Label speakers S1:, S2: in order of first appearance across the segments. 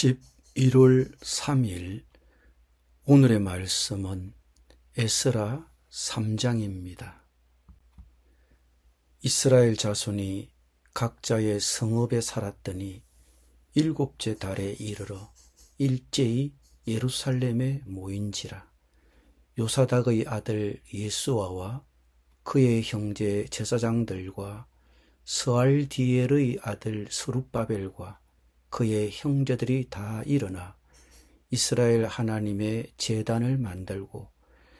S1: 11월 3일 오늘의 말씀은 에스라 3장입니다. 이스라엘 자손이 각자의 성읍에 살았더니 일곱째 달에 이르러 일제히 예루살렘에 모인지라. 요사닥의 아들 예수아와 그의 형제 제사장들과 스알디엘의 아들 스룹바벨과 그의 형제들이 다 일어나 이스라엘 하나님의 제단을 만들고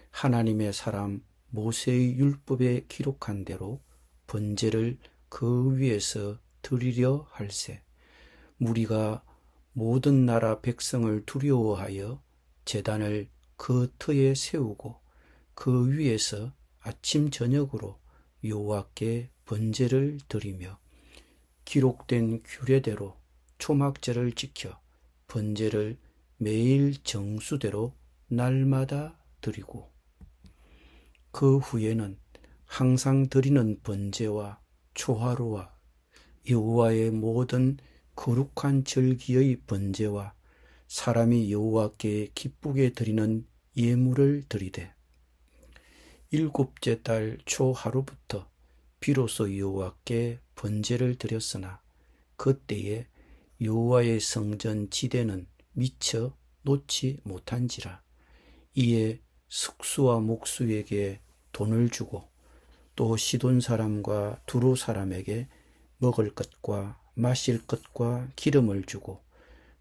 S1: 하나님의 사람 모세의 율법에 기록한 대로 번제를 그 위에서 드리려 할세. 무리가 모든 나라 백성을 두려워하여 제단을 그 터에 세우고 그 위에서 아침 저녁으로 여호와께 번제를 드리며 기록된 규례대로 초막제를 지켜 번제를 매일 정수대로 날마다 드리고 그 후에는 항상 드리는 번제와 초하루와 여호와의 모든 거룩한 절기의 번제와 사람이 여호와께 기쁘게 드리는 예물을 드리되 일곱째 달 초하루부터 비로소 여호와께 번제를 드렸으나 그때에 여호와의 성전 지대는 미처 놓지 못한지라. 이에 숙수와 목수에게 돈을 주고 또 시돈 사람과 두로 사람에게 먹을 것과 마실 것과 기름을 주고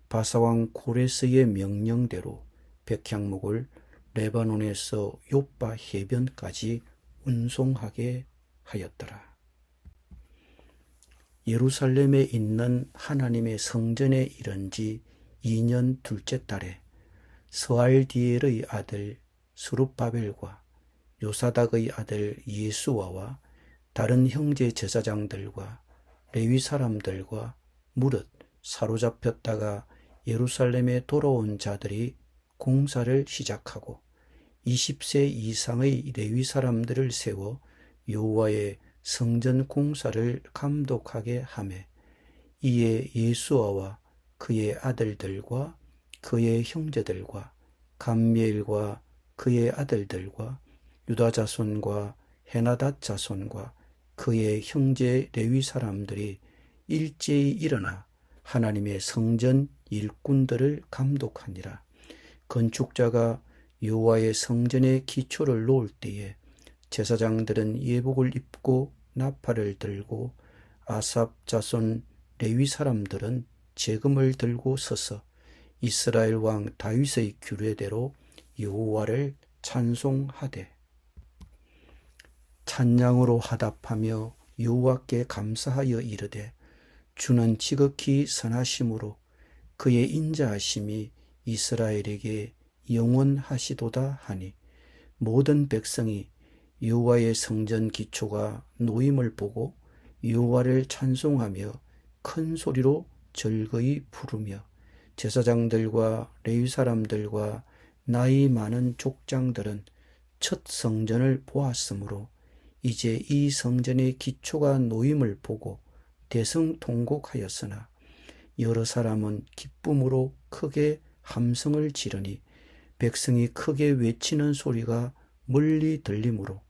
S1: 바사왕 고레스의 명령대로 백향목을 레바논에서 욥바 해변까지 운송하게 하였더라. 예루살렘에 있는 하나님의 성전에 이른 지 2년 둘째 달에 스알디엘의 아들 스룹바벨과 요사닥의 아들 예수아와 다른 형제 제사장들과 레위 사람들과 무릇 사로잡혔다가 예루살렘에 돌아온 자들이 공사를 시작하고 20세 이상의 레위 사람들을 세워 여호와의 성전 공사를 감독하게 하매 이에 예수아와 그의 아들들과 그의 형제들과 감미엘과 그의 아들들과 유다 자손과 헤나닷 자손과 그의 형제 레위 사람들이 일제히 일어나 하나님의 성전 일꾼들을 감독하니라. 건축자가 여호와의 성전의 기초를 놓을 때에 제사장들은 예복을 입고 나팔을 들고 아삽 자손 레위 사람들은 제금을 들고 서서 이스라엘 왕 다윗의 규례대로 여호와를 찬송하되 찬양으로 화답하며 여호와께 감사하여 이르되 주는 지극히 선하심으로 그의 인자하심이 이스라엘에게 영원하시도다 하니 모든 백성이 여호와의 성전 기초가 놓임을 보고 여호와를 찬송하며 큰 소리로 절거이 부르며 제사장들과 레위 사람들과 나이 많은 족장들은 첫 성전을 보았으므로 이제 이 성전의 기초가 놓임을 보고 대성통곡하였으나 여러 사람은 기쁨으로 크게 함성을 지르니 백성이 크게 외치는 소리가 멀리 들리므로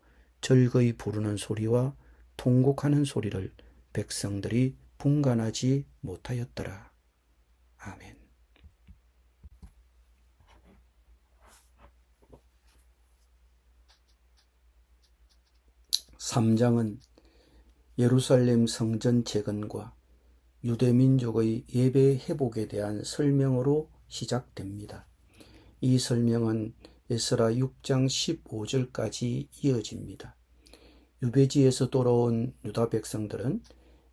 S1: 절거이 부르는 소리와 통곡하는 소리를 백성들이 분간하지 못하였더라. 아멘. (3장은) 예루살렘 성전 재건과 유대민족의 예배 회복에 대한 설명으로 시작됩니다. 이 설명은 에스라 6장 15절까지 이어집니다. 유배지에서 돌아온 유다 백성들은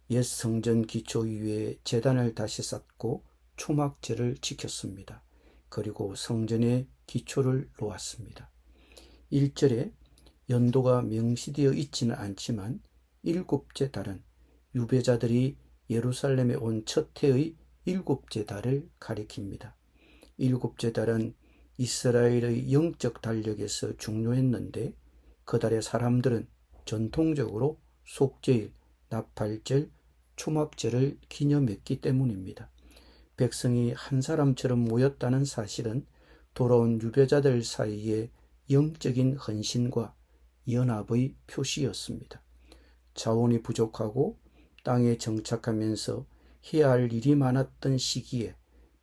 S1: 옛 성전 기초 위에 제단을 다시 쌓고 초막제를 지켰습니다. 그리고 성전의 기초를 놓았습니다. 1절에 연도가 명시되어 있지는 않지만 일곱째 달은 유배자들이 예루살렘에 온 첫 해의 일곱째 달을 가리킵니다. 일곱째 달은 이스라엘의 영적 달력에서 중요했는데 그 달의 사람들은 전통적으로 속죄일, 나팔절, 초막제를 기념했기 때문입니다. 백성이 한 사람처럼 모였다는 사실은 돌아온 유배자들 사이에 영적인 헌신과 연합의 표시였습니다. 자원이 부족하고 땅에 정착하면서 해야 할 일이 많았던 시기에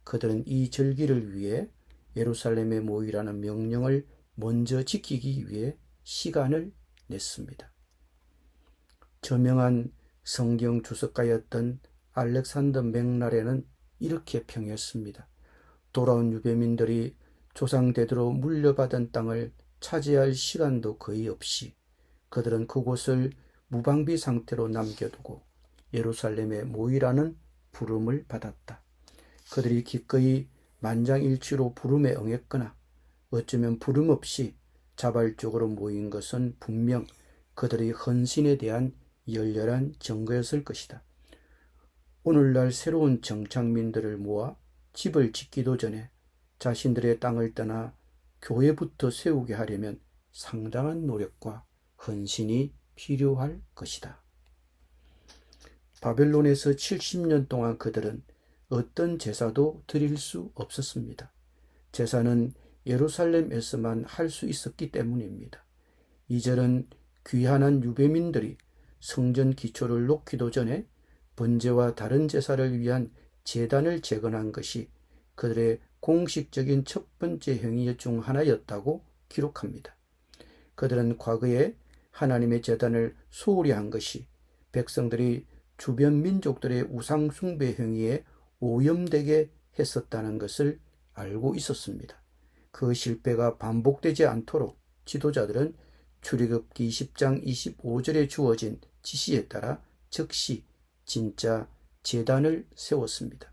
S1: 그들은 이 절기를 위해 예루살렘에 모이라는 명령을 먼저 지키기 위해 시간을 냈습니다. 저명한 성경 주석가였던 알렉산더 맥날에는 이렇게 평했습니다. 돌아온 유배민들이 조상대대로 물려받은 땅을 차지할 시간도 거의 없이 그들은 그곳을 무방비 상태로 남겨두고 예루살렘에 모이라는 부름을 받았다. 그들이 기꺼이 만장일치로 부름에 응했거나 어쩌면 부름 없이 자발적으로 모인 것은 분명 그들의 헌신에 대한 열렬한 증거였을 것이다. 오늘날 새로운 정착민들을 모아 집을 짓기도 전에 자신들의 땅을 떠나 교회부터 세우게 하려면 상당한 노력과 헌신이 필요할 것이다. 바벨론에서 70년 동안 그들은 어떤 제사도 드릴 수 없었습니다. 제사는 예루살렘에서만 할 수 있었기 때문입니다. 이절은 귀환한 유배민들이 성전 기초를 놓기도 전에 번제와 다른 제사를 위한 제단을 재건한 것이 그들의 공식적인 첫 번째 행위 중 하나였다고 기록합니다. 그들은 과거에 하나님의 제단을 소홀히 한 것이 백성들이 주변 민족들의 우상 숭배 행위에 오염되게 했었다는 것을 알고 있었습니다. 그 실패가 반복되지 않도록 지도자들은 출애굽기 10장 25절에 주어진 지시에 따라 즉시 진짜 제단을 세웠습니다.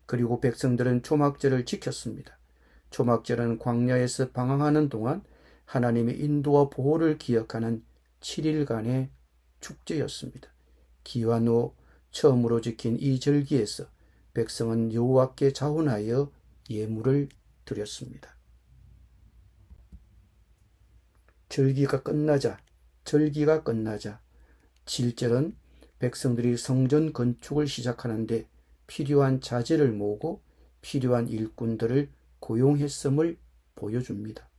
S1: 그리고 백성들은 초막절을 지켰습니다. 초막절은 광야에서 방황하는 동안 하나님의 인도와 보호를 기억하는 7일간의 축제였습니다. 기환 후 처음으로 지킨 이 절기에서 백성은 여호와께 자원하여 예물을 드렸습니다. 절기가 끝나자 7절은 백성들이 성전 건축을 시작하는데 필요한 자재를 모으고 필요한 일꾼들을 고용했음을 보여줍니다.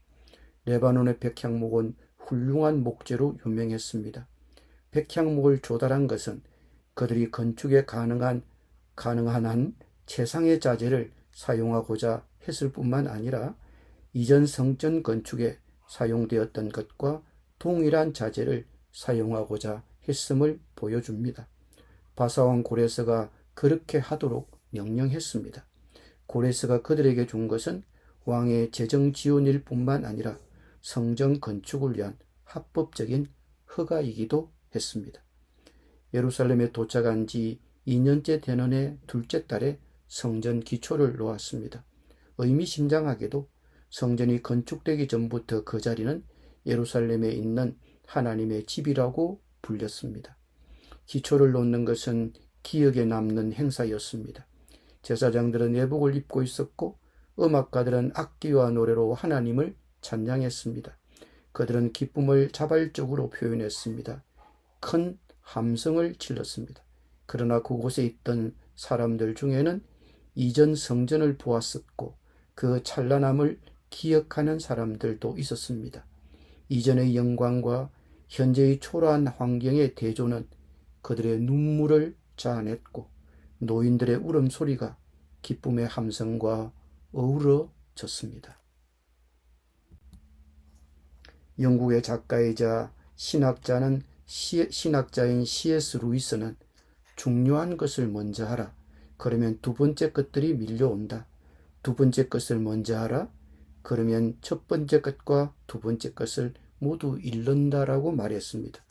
S1: 레바논의 백향목은 훌륭한 목재로 유명했습니다. 백향목을 조달한 것은 그들이 건축에 가능한 한 최상의 자재를 사용하고자 했을 뿐만 아니라 이전 성전 건축에 사용되었던 것과 동일한 자재를 사용하고자 했음을 보여줍니다. 바사왕 고레스가 그렇게 하도록 명령했습니다. 고레스가 그들에게 준 것은 왕의 재정 지원일 뿐만 아니라 성전 건축을 위한 합법적인 허가이기도 했습니다. 예루살렘에 도착한 지 2년째 되는 해 둘째 달에 성전 기초를 놓았습니다. 의미심장하게도 성전이 건축되기 전부터 그 자리는 예루살렘에 있는 하나님의 집이라고 불렸습니다. 기초를 놓는 것은 기억에 남는 행사였습니다. 제사장들은 예복을 입고 있었고 음악가들은 악기와 노래로 하나님을 찬양했습니다. 그들은 기쁨을 자발적으로 표현했습니다. 큰 함성을 질렀습니다. 그러나 그곳에 있던 사람들 중에는 이전 성전을 보았었고 그 찬란함을 기억하는 사람들도 있었습니다. 이전의 영광과 현재의 초라한 환경의 대조는 그들의 눈물을 자아냈고 노인들의 울음소리가 기쁨의 함성과 어우러졌습니다. 영국의 작가이자 신학자인 C.S. 루이스는 중요한 것을 먼저 하라. 그러면 두 번째 것들이 밀려온다. 두 번째 것을 먼저 하라. 그러면 첫 번째 것과 두 번째 것을 모두 잃는다라고 말했습니다.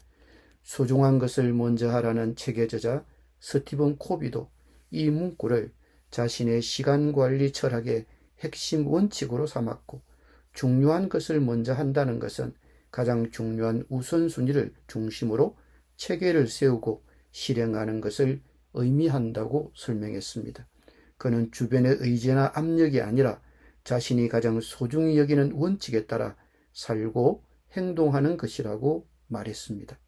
S1: 소중한 것을 먼저 하라는 책의 저자 스티븐 코비도 이 문구를 자신의 시간관리 철학의 핵심 원칙으로 삼았고, 중요한 것을 먼저 한다는 것은 가장 중요한 우선순위를 중심으로 체계를 세우고 실행하는 것을 의미한다고 설명했습니다. 그는 주변의 의지나 압력이 아니라 자신이 가장 소중히 여기는 원칙에 따라 살고 행동하는 것이라고 말했습니다.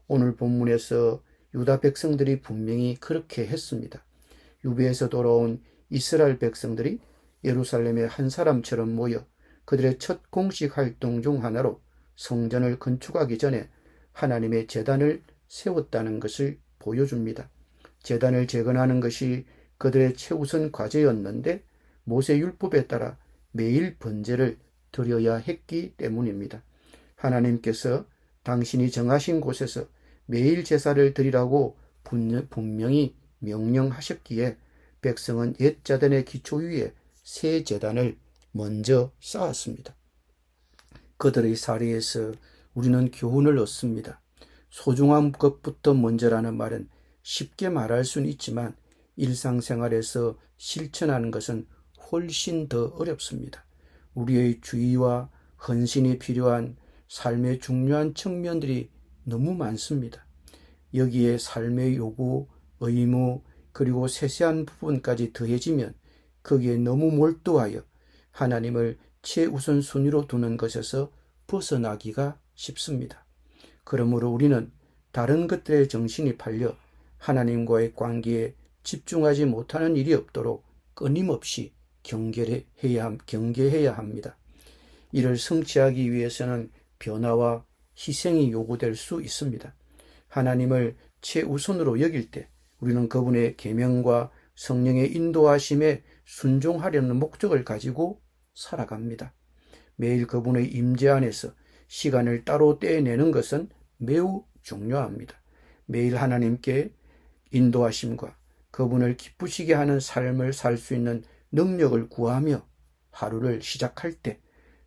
S1: 오늘 본문에서 유다 백성들이 분명히 그렇게 했습니다. 유배에서 돌아온 이스라엘 백성들이 예루살렘에 한 사람처럼 모여 그들의 첫 공식 활동 중 하나로 성전을 건축하기 전에 하나님의 제단을 세웠다는 것을 보여줍니다. 제단을 재건하는 것이 그들의 최우선 과제였는데 모세율법에 따라 매일 번제를 드려야 했기 때문입니다. 하나님께서 당신이 정하신 곳에서 매일 제사를 드리라고 분명히 명령하셨기에 백성은 옛 제단의 기초 위에 새 제단을 먼저 쌓았습니다. 그들의 사례에서 우리는 교훈을 얻습니다. 소중한 것부터 먼저라는 말은 쉽게 말할 수는 있지만 일상생활에서 실천하는 것은 훨씬 더 어렵습니다. 우리의 주의와 헌신이 필요한 삶의 중요한 측면들이 너무 많습니다. 여기에 삶의 요구, 의무, 그리고 세세한 부분까지 더해지면 거기에 너무 몰두하여 하나님을 최우선 순위로 두는 것에서 벗어나기가 쉽습니다. 그러므로 우리는 다른 것들의 정신이 팔려 하나님과의 관계에 집중하지 못하는 일이 없도록 끊임없이 경계해야 합니다. 이를 성취하기 위해서는 변화와 희생이 요구될 수 있습니다. 하나님을 최우선으로 여길 때 우리는 그분의 계명과 성령의 인도하심에 순종하려는 목적을 가지고 살아갑니다. 매일 그분의 임재 안에서 시간을 따로 떼내는 것은 매우 중요합니다. 매일 하나님께 인도하심과 그분을 기쁘시게 하는 삶을 살 수 있는 능력을 구하며 하루를 시작할 때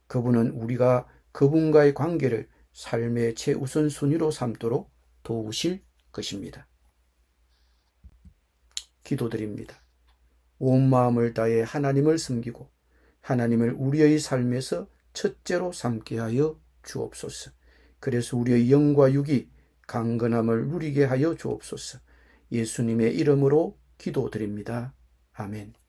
S1: 그분은 우리가 그분과의 관계를 삶의 최우선 순위로 삼도록 도우실 것입니다. 기도드립니다. 온 마음을 다해 하나님을 섬기고 하나님을 우리의 삶에서 첫째로 삼게 하여 주옵소서. 그래서 우리의 영과 육이 강건함을 누리게 하여 주옵소서. 예수님의 이름으로 기도드립니다. 아멘.